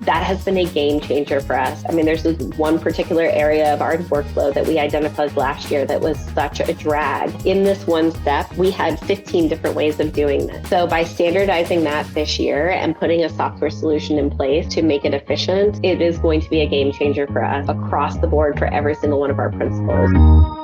That has been a game changer for us. I mean, there's this one particular area of our workflow that we identified last year that was such a drag. In this one step, we had 15 different ways of doing this. So by standardizing that this year and putting a software solution in place to make it efficient, it is going to be a game changer for us across the board for every single one of our principals.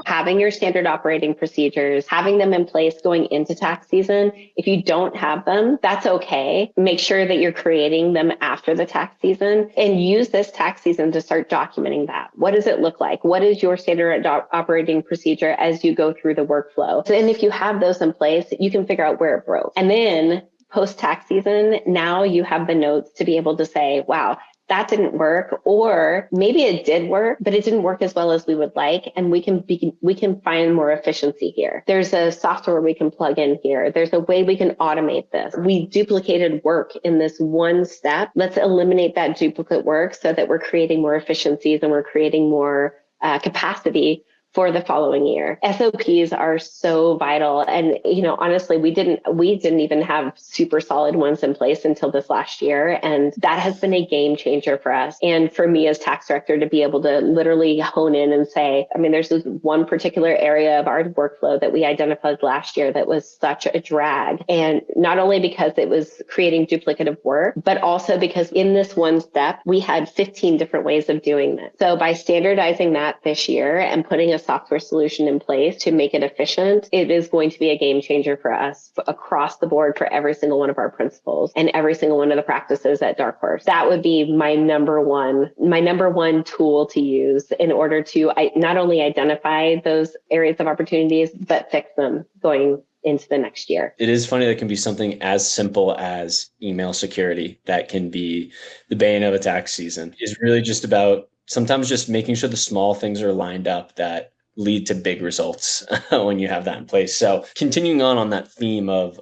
Having your standard operating procedures, having them in place going into tax season. If you don't have them, that's okay. Make sure that you're creating them after the tax season and use this tax season to start documenting that. What does it look like? What is your standard operating procedure as you go through the workflow? And if you have those in place, you can figure out where it broke. And then post-tax season, now you have the notes to be able to say, wow, that didn't work, or maybe it did work, but it didn't work as well as we would like. And we can find more efficiency here. There's a software we can plug in here. There's a way we can automate this. We duplicated work in this one step. Let's eliminate that duplicate work so that we're creating more efficiencies and we're creating more capacity for the following year. SOPs are so vital. And, honestly, we didn't even have super solid ones in place until this last year. And that has been a game changer for us. And for me as tax director to be able to literally hone in and say, I mean, there's this one particular area of our workflow that we identified last year that was such a drag. And not only because it was creating duplicative work, but also because in this one step, we had 15 different ways of doing this. So by standardizing that this year and putting a software solution in place to make it efficient, it is going to be a game changer for us across the board for every single one of our principals and every single one of the practices at Dark Horse. That would be my number one tool to use in order to not only identify those areas of opportunities, but fix them going into the next year. It is funny that can be something as simple as email security that can be the bane of a tax season. It's really just about sometimes just making sure the small things are lined up that lead to big results when you have that in place. So continuing on that theme of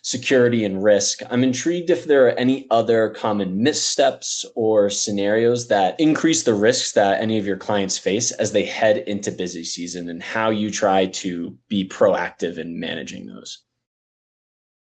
security and risk, I'm intrigued if there are any other common missteps or scenarios that increase the risks that any of your clients face as they head into busy season and how you try to be proactive in managing those.